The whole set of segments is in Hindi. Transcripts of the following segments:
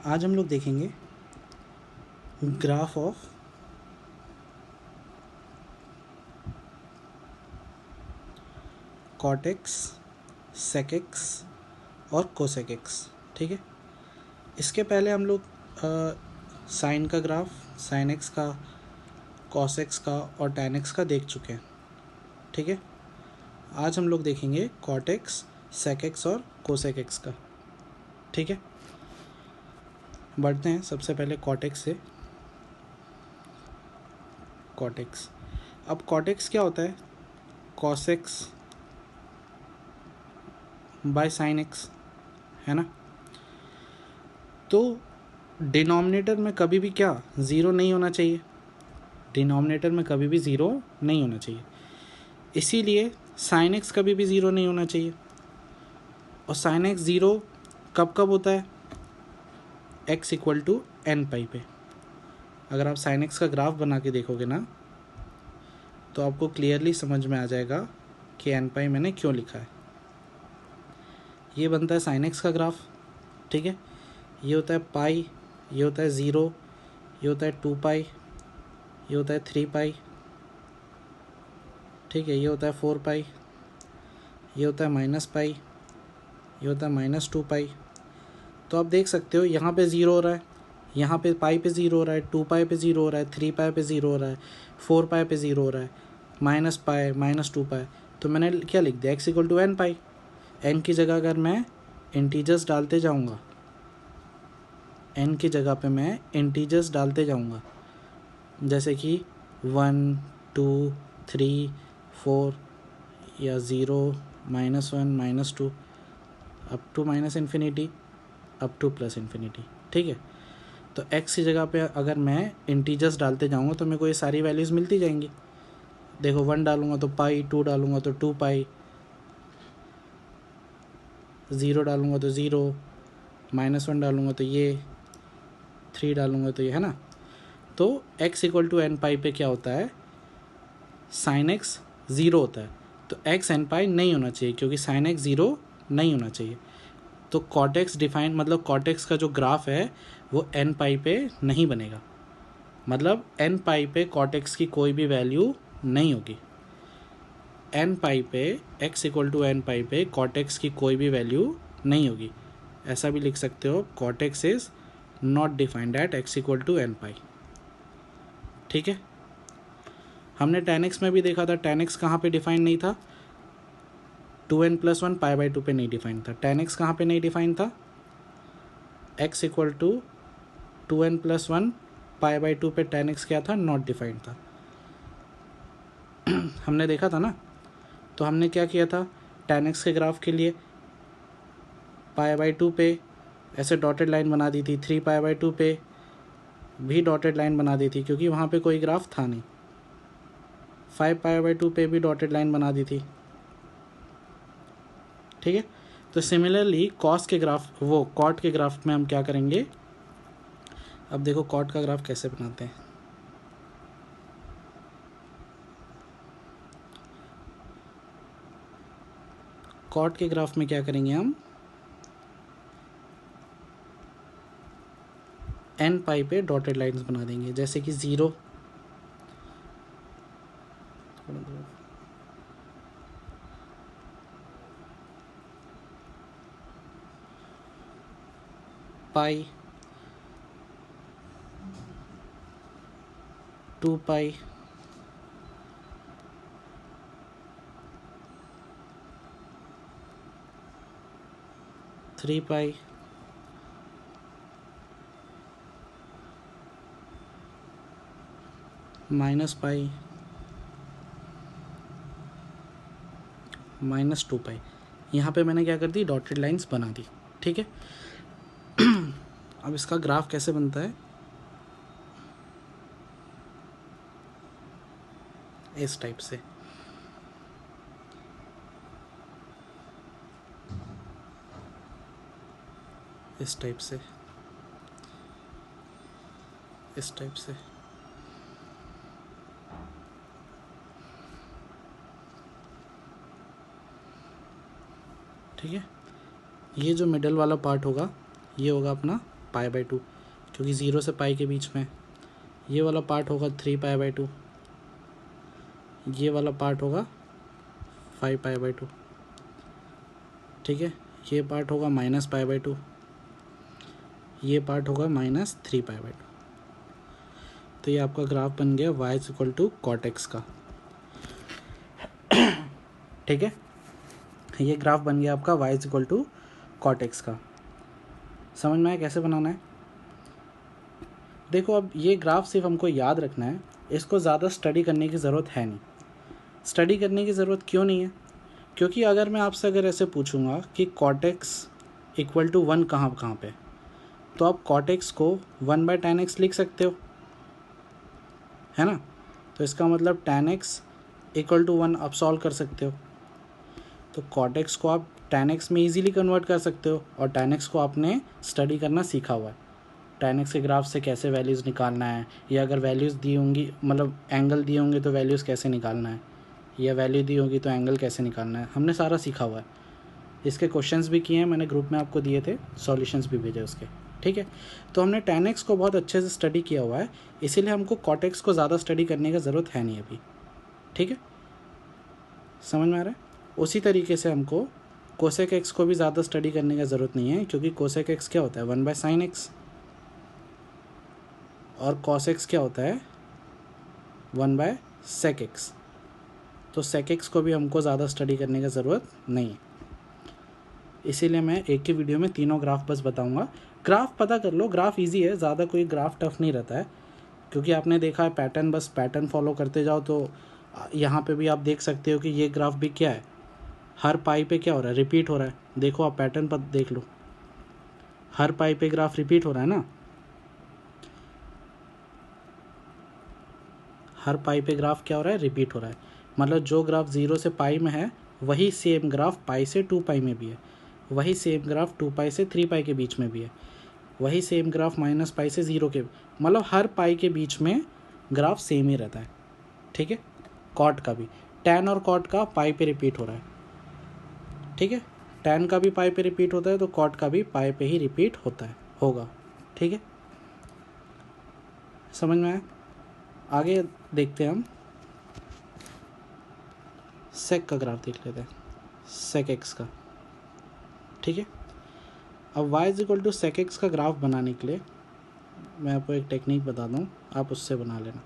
आज हम लोग देखेंगे graph of cot x, sec x और कोसेक एक्स। ठीक है, इसके पहले हम लोग साइन का ग्राफ, साइन एक्स का, कॉस एक्स का और टैन एक्स का देख चुके हैं। ठीक है, आज हम लोग देखेंगे कॉट एक्स, सेक एक्स और कोसेक एक्स का। ठीक है, बढ़ते हैं सबसे पहले कॉट एक्स से। कॉट एक्स, अब कॉट एक्स क्या होता है? Cos x by sine x, है ना। तो डिनोमिनेटर में कभी भी क्या ज़ीरो नहीं होना चाहिए, डिनोमिनेटर में कभी भी ज़ीरो नहीं होना चाहिए, इसीलिए साइन एक्स कभी भी ज़ीरो नहीं होना चाहिए। और साइन एक्स ज़ीरो कब कब होता है? एक्स इक्वल टू एन पाई पे। अगर आप साइन एक्स का ग्राफ बना के देखोगे ना, तो आपको क्लियरली समझ में आ जाएगा कि एन पाई मैंने क्यों लिखा है। ये बनता है साइन एक्स का ग्राफ। ठीक है, ये होता है पाई, ये होता है ज़ीरो, ये होता है 2 पाई, ये होता है 3 पाई। ठीक है, ये होता है 4 पाई, ये होता है माइनस पाई, ये होता है -2 पाई। तो आप देख सकते हो यहाँ पे ज़ीरो हो रहा है, यहाँ पे पाई पे ज़ीरो हो रहा है, 2 पाई पे ज़ीरो हो रहा है, 3 पाई पे ज़ीरो हो रहा है, 4 पाई पे ज़ीरो हो रहा है, माइनस पाई, -2 पाई। तो मैंने क्या लिख दिया? X equal to n pi. N की जगह अगर मैं इंटीजर्स डालते जाऊँगा, एन की जगह पे मैं इंटीजर्स डालते जाऊँगा, जैसे कि 1, 2, 3, 4 या 0, -1, -2 up to minus infinity, up to plus infinity. ठीक है, तो x की जगह पे अगर मैं इंटीजर्स डालते जाऊँगा तो मेरे को ये सारी वैल्यूज़ मिलती जाएंगी। देखो 1 डालूँगा तो पाई, 2 डालूँगा तो 2 पाई, 0 डालूँगा तो 0, -1 डालूँगा तो ये, 3 डालूँगा तो ये, है ना। तो x इक्वल टू एन पाई पे क्या होता है? साइन एक्स ज़ीरो होता है। तो x एन पाई नहीं होना चाहिए, क्योंकि साइन एक्स ज़ीरो नहीं होना चाहिए। तो कॉट एक्स डिफाइन, मतलब कॉट एक्स का जो ग्राफ है वो एन पाई पे नहीं बनेगा, मतलब एन पाई पे कॉट एक्स की कोई भी वैल्यू नहीं होगी। एन पाई पे, एक्स इक्वल टू एन पाई पे कॉट एक्स की कोई भी वैल्यू नहीं होगी। ऐसा भी लिख सकते हो, cot x is not defined at x equal to n pi. ठीक है, हमने tan x में भी देखा था, tan x कहाँ पे डिफाइन नहीं था? 2n+1 पाई/2 पे नहीं डिफाइन था। tan x कहाँ पे नहीं डिफाइन था? x इक्वल टू 2n+1 पाई/2 पे tan x क्या था? नॉट डिफाइंड था। हमने देखा था ना। तो हमने क्या किया था? tan x के ग्राफ के लिए पाई/2 पे ऐसे डॉटेड लाइन बना दी थी, 3 पाई/2 पे भी डॉटेड लाइन बना दी थी, क्योंकि वहाँ पे कोई ग्राफ था नहीं। 5 पाई/2 पे भी डॉटेड लाइन बना दी थी। ठीक है, तो सिमिलरली कॉस के ग्राफ, वो कॉट के ग्राफ में हम क्या करेंगे? अब देखो कॉट का ग्राफ कैसे बनाते हैं। कॉट के ग्राफ में क्या करेंगे हम? एन पाई पे डॉटेड लाइंस बना देंगे, जैसे कि 0, पाई, 2 पाई, 3 पाई, -पाई, -2 पाई। यहाँ पे मैंने क्या कर दी? डॉटेड लाइंस बना दी। ठीक है, अब इसका ग्राफ कैसे बनता है? इस टाइप से। इस टाइप से, इस टाइप से। ठीक है, ये जो मिडल वाला पार्ट होगा ये होगा अपना पाई बाई टू, क्योंकि 0 से पाई के बीच में। ये वाला पार्ट होगा 3 पाई बाई टू, ये वाला पार्ट होगा 5 पाई बाई टू, ठीक है। ये पार्ट होगा माइनस पाई बाई टू, ये पार्ट होगा माइनस 3 पाई बाई टू। तो ये आपका ग्राफ बन गया y is equal to cot x का, ठीक है। ये ग्राफ बन गया आपका y is equal to cot x का। समझ में आया कैसे बनाना है? देखो अब ये ग्राफ सिर्फ हमको याद रखना है, इसको ज़्यादा स्टडी करने की ज़रूरत है नहीं। स्टडी करने की ज़रूरत क्यों नहीं है? क्योंकि अगर मैं आपसे अगर ऐसे पूछूंगा कि कॉट एक्स इक्वल टू 1 कहाँ कहाँ पे, तो आप कॉट एक्स को 1 बाय tan x लिख सकते हो, है ना। तो इसका मतलब tan x इक्वल टू 1 आप सॉल्व कर सकते हो। तो कॉट एक्स को आप tan x में इजीली कन्वर्ट कर सकते हो, और tan x को आपने स्टडी करना सीखा हुआ है। tan x के ग्राफ से कैसे वैल्यूज़ निकालना है, या अगर वैल्यूज़ दी होंगी मतलब एंगल दिए होंगे तो वैल्यूज़ कैसे निकालना है, या वैल्यू दी होगी तो एंगल कैसे निकालना है, हमने सारा सीखा हुआ है। इसके क्वेश्चंस भी किए हैं मैंने, ग्रुप में आपको दिए थे, सॉल्यूशंस भी भेजे उसके, ठीक है। तो हमने tan x को बहुत अच्छे से स्टडी किया हुआ है, इसीलिए हमको cot x को ज़्यादा स्टडी करने की ज़रूरत है नहीं अभी, ठीक है। समझ में आ रहा है? उसी तरीके से हमको cosec x को भी ज़्यादा स्टडी करने की ज़रूरत नहीं है, क्योंकि cosec x क्या होता है 1 बाय साइन एक्स, और cos x क्या होता है 1 बाय sec x। तो sec x को भी हमको ज़्यादा स्टडी करने की ज़रूरत नहीं है, इसीलिए मैं एक ही वीडियो में तीनों ग्राफ बस बताऊंगा। ग्राफ पता कर लो, ग्राफ इजी है, ज़्यादा कोई ग्राफ टफ नहीं रहता है, क्योंकि आपने देखा है पैटर्न, बस पैटर्न फॉलो करते जाओ। तो यहाँ पे भी आप देख सकते हो कि ये ग्राफ भी क्या है, हर पाई पे क्या हो रहा है, रिपीट हो रहा है। देखो आप पैटर्न पर देख लो, हर पाई पे ग्राफ रिपीट हो रहा है ना, हर पाई पे ग्राफ क्या हो रहा है, रिपीट हो रहा है। मतलब जो ग्राफ 0 से पाई में है वही सेम ग्राफ पाई से 2 पाई में भी है, वही सेम ग्राफ 2 पाई से 3 पाई के बीच में भी है, वही सेम ग्राफ माइनस पाई से 0 के, मतलब हर पाई के बीच में ग्राफ सेम ही रहता है, ठीक है। कॉट का भी, टैन और कॉट का पाई पे रिपीट हो रहा है, ठीक है। टैन का भी पाई पे रिपीट होता है, तो कॉट का भी पाई पे ही रिपीट होता है, होगा, ठीक है। समझ में आया? आगे देखते हैं हम सेक का ग्राफ देख लेते हैं, सेक एक्स का, ठीक है। अब y is equal to sec x का ग्राफ बनाने के लिए मैं आपको एक टेक्निक बता दूँ, आप उससे बना लेना,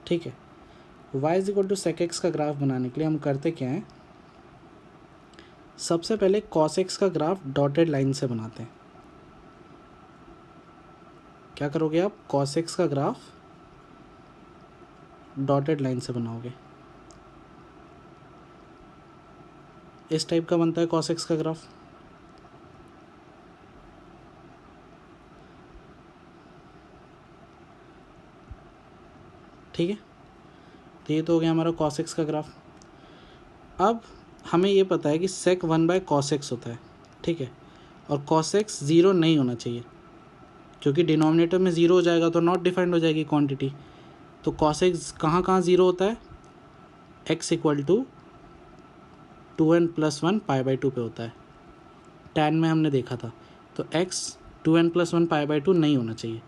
ठीक है। y is equal to sec x का ग्राफ बनाने के लिए हम करते क्या हैं, सबसे पहले cos x का ग्राफ डॉटेड लाइन से बनाते हैं। क्या करोगे आप, cos x का ग्राफ डॉटेड लाइन से बनाओगे, इस टाइप का बनता है cos x का ग्राफ, ठीक है। तो ये तो हो गया हमारा cos x का ग्राफ। अब हमें ये पता है कि sec 1 बाय cos x होता है, ठीक है, और cos x 0 नहीं होना चाहिए, क्योंकि डिनोमिनेटर में 0 हो जाएगा तो नॉट डिफाइंड हो जाएगी क्वांटिटी। तो cos x कहाँ कहाँ 0 होता है, x equal to 2n+1 pi by 2 पे होता है, tan में हमने देखा था। तो x 2n+1 पाई बाई 2 नहीं होना चाहिए,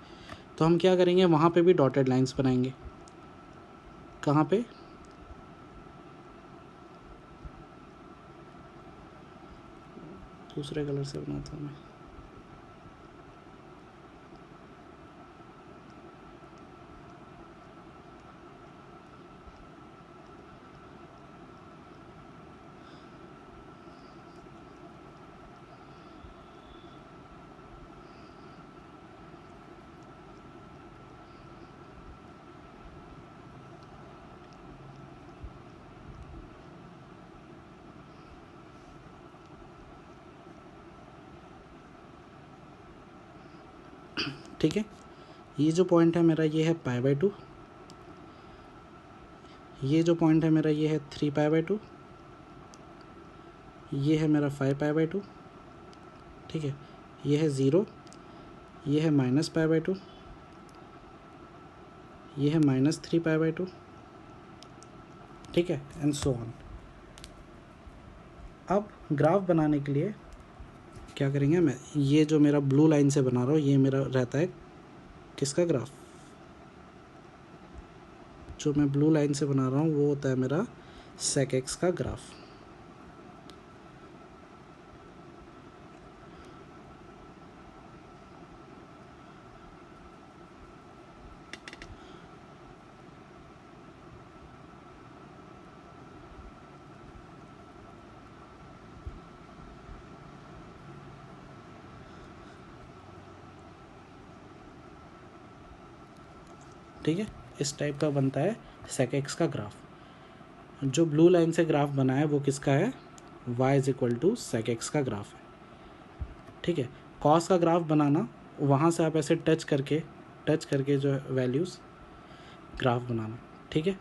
तो हम क्या करेंगे, वहाँ पे भी डॉटेड लाइंस बनाएंगे। कहाँ पे, दूसरे कलर से बनाता हूँ मैं, ठीक है। ये जो पॉइंट है मेरा ये है पाई बाई 2, ये जो पॉइंट है मेरा ये है 3 पाई बाई 2, ये है मेरा 5 पाई बाई 2, ठीक है। ये है 0, ये है माइनस पाई बाई 2, ये है -3 पाई बाई 2, ठीक है, एंड सो ऑन। अब ग्राफ बनाने के लिए क्या करेंगे, मैं ये जो मेरा ब्लू लाइन से बना रहा हूँ ये मेरा रहता है किसका ग्राफ, जो मैं ब्लू लाइन से बना रहा हूँ वो होता है मेरा sec x का ग्राफ। ठीक है, इस टाइप का बनता है sec x का ग्राफ। जो ब्लू लाइन से ग्राफ बना है वो किसका है, y is equal to sec x का ग्राफ है। ठीक है, cos का ग्राफ बनाना, वहाँ से आप ऐसे टच करके जो वैल्यूज़ ग्राफ बनाना। ठीक है,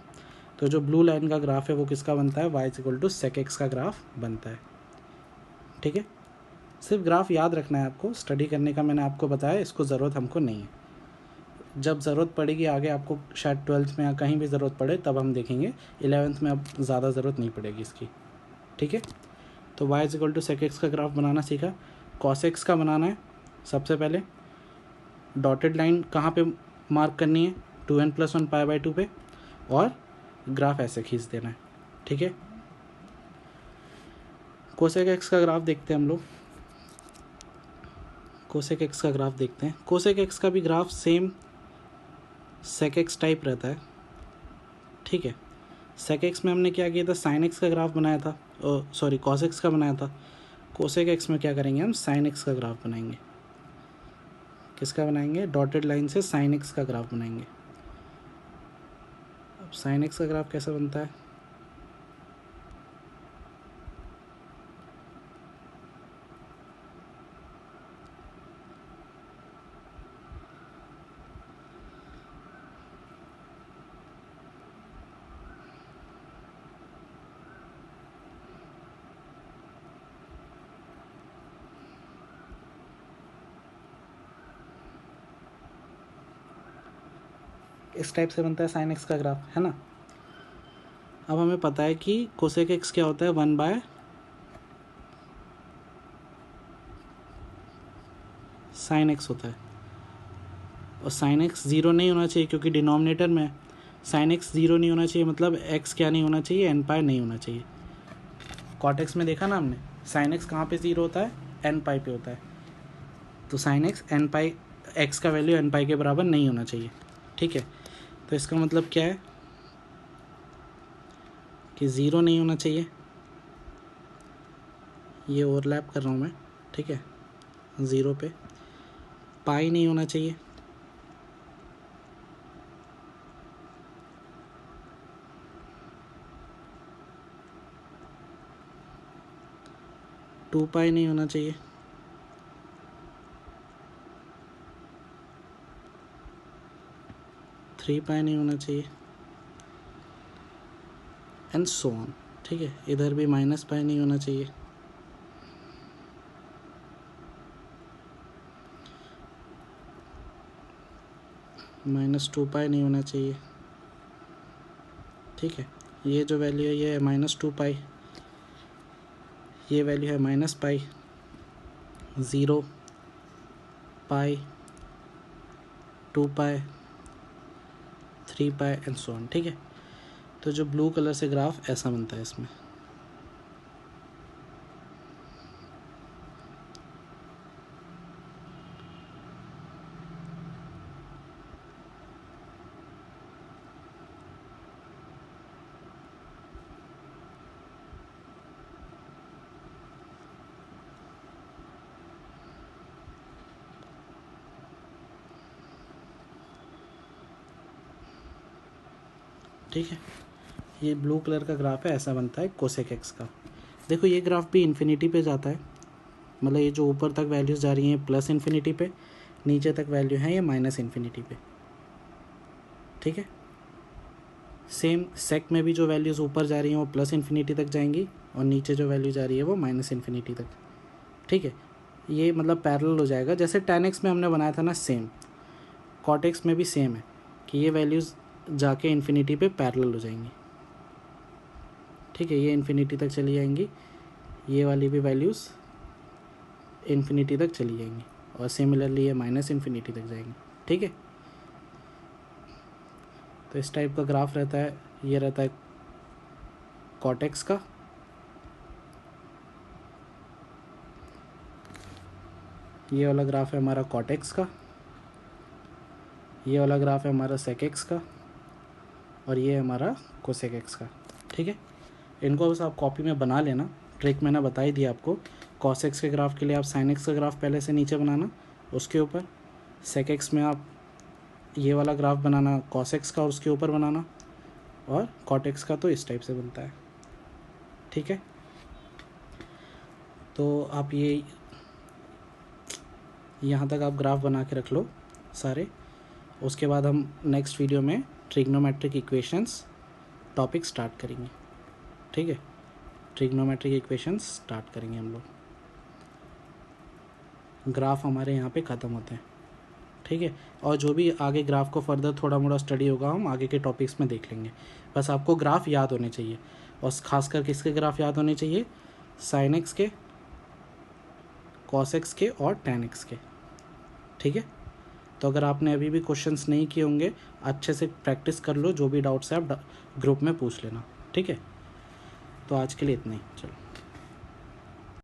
तो जो ब्लू लाइन का ग्राफ है वो किसका बनता है, y is equal to sec x का ग्राफ बनता है। ठीक है, सिर्फ ग्राफ याद रखना है आपको, स्टडी करने का मैंने आपको बताया, इसको ज़रूरत हमको नहीं है। जब ज़रूरत पड़ेगी आगे आपको, शायद 12th में या कहीं भी ज़रूरत पड़े तब हम देखेंगे, 11th में अब ज़्यादा ज़रूरत नहीं पड़ेगी इसकी। ठीक है, तो y is equal to sec x का ग्राफ बनाना सीखा। cos x का बनाना है, सबसे पहले डॉटेड लाइन कहाँ पे मार्क करनी है, 2n+1 π/2 पे, और ग्राफ ऐसे खींच देना है। ठीक है, cosec x का ग्राफ देखते हैं हम लोग। cosec x का ग्राफ देखते हैं। cosec x का भी graph same sec x type रहता है। ठीक है, sec x में हमने क्या किया था, sin x का ग्राफ बनाया था, सॉरी cos x का बनाया था। cosec x में क्या करेंगे, हम sin x का ग्राफ बनाएंगे। किसका बनाएंगे, डॉटेड लाइन से sin x का ग्राफ बनाएंगे। अब sin x का ग्राफ कैसा बनता है, इस टाइप से बनता है sin x का ग्राफ, है ना। अब हमें पता है कि cosec x क्या होता है, 1/sin x होता है, और sin x ज़ीरो नहीं होना चाहिए क्योंकि डिनोमिनेटर में sin x ज़ीरो नहीं होना चाहिए, मतलब x क्या नहीं होना चाहिए, n पाई नहीं होना चाहिए। cot x में देखा ना हमने, sin x कहाँ पे ज़ीरो होता है, n पाई पे होता है, तो sin x n पाई, x का वैल्यू n पाई के बराबर नहीं होना चाहिए। ठीक है, तो इसका मतलब क्या है कि ज़ीरो नहीं होना चाहिए, ये ओवरलैप कर रहा हूँ मैं। ठीक है, ज़ीरो पे, पाई नहीं होना चाहिए, टू पाई नहीं होना चाहिए, थ्री पाई नहीं होना चाहिए, एंड सो ऑन। ठीक है, इधर भी माइनस पाई नहीं होना चाहिए, -2 पाई नहीं होना चाहिए। ठीक है, ये जो वैल्यू है ये है -2 पाई, ये वैल्यू है -पाई, 0 पाई, 2 पाई, 3 पाई एंड सो ऑन। ठीक है, तो जो ब्लू कलर से ग्राफ ऐसा बनता है इसमें। ठीक है, ये ब्लू कलर का ग्राफ है, ऐसा बनता है कोसेक एक्स का। देखो ये ग्राफ भी इन्फिनिटी पे जाता है, मतलब ये जो ऊपर तक वैल्यूज़ जा रही हैं प्लस इन्फिनिटी पे, नीचे तक वैल्यू है ये माइनस इन्फिनिटी पे। ठीक है, सेम सेक में भी जो वैल्यूज़ ऊपर जा रही हैं वो प्लस इन्फिनिटी तक जाएंगी, और नीचे जो वैल्यू जा रही है वो माइनस इन्फिनिटी तक। ठीक है, ये मतलब पैरेलल हो जाएगा, जैसे tan x में हमने बनाया था ना, सेम cot x में भी सेम है कि ये वैल्यूज़ जाके इन्फिनिटी पे पैरेलल हो जाएंगी। ठीक है, ये इन्फिनिटी तक चली जाएंगी, ये वाली भी वैल्यूज़ इन्फिनिटी तक चली जाएंगी और सिमिलरली ये माइनस इन्फिनिटी तक जाएंगी। ठीक है, तो इस टाइप का ग्राफ रहता है, ये रहता है कॉट एक्स का, ये वाला ग्राफ है हमारा कॉट एक्स का, ये वाला ग्राफ है हमारा सेक एक्स का, और ये हमारा कोसेक एक्स का। ठीक है, इनको बस आप कॉपी में बना लेना, ट्रिक मैंने बता ही दिया आपको। कॉस एक्स के ग्राफ के लिए आप साइन एक्स का ग्राफ पहले से नीचे बनाना, उसके ऊपर सेक एक्स में आप ये वाला ग्राफ बनाना कॉस एक्स का और उसके ऊपर बनाना, और कॉट एक्स का तो इस टाइप से बनता है। ठीक है, तो आप ये यहाँ तक आप ग्राफ बना के रख लो सारे। उसके बाद हम नेक्स्ट वीडियो में ट्रिग्नोमेट्रिक इक्वेशंस टॉपिक स्टार्ट करेंगे। ठीक है, ट्रिग्नोमेट्रिक इक्वेशंस स्टार्ट करेंगे हम लोग। ग्राफ हमारे यहाँ पे ख़त्म होते हैं। ठीक है, और जो भी आगे ग्राफ को फर्दर थोड़ा मोड़ा स्टडी होगा हम आगे के टॉपिक्स में देख लेंगे। बस आपको ग्राफ याद होने चाहिए, और खासकर किसके ग्राफ याद होने चाहिए, साइन एक्स के, कॉस एक्स के और टैन एक्स के। ठीक है, तो अगर आपने अभी भी क्वेश्चंस नहीं किए होंगे, अच्छे से प्रैक्टिस कर लो, जो भी डाउट्स है आप ग्रुप में पूछ लेना। ठीक है, तो आज के लिए इतना ही, चलो।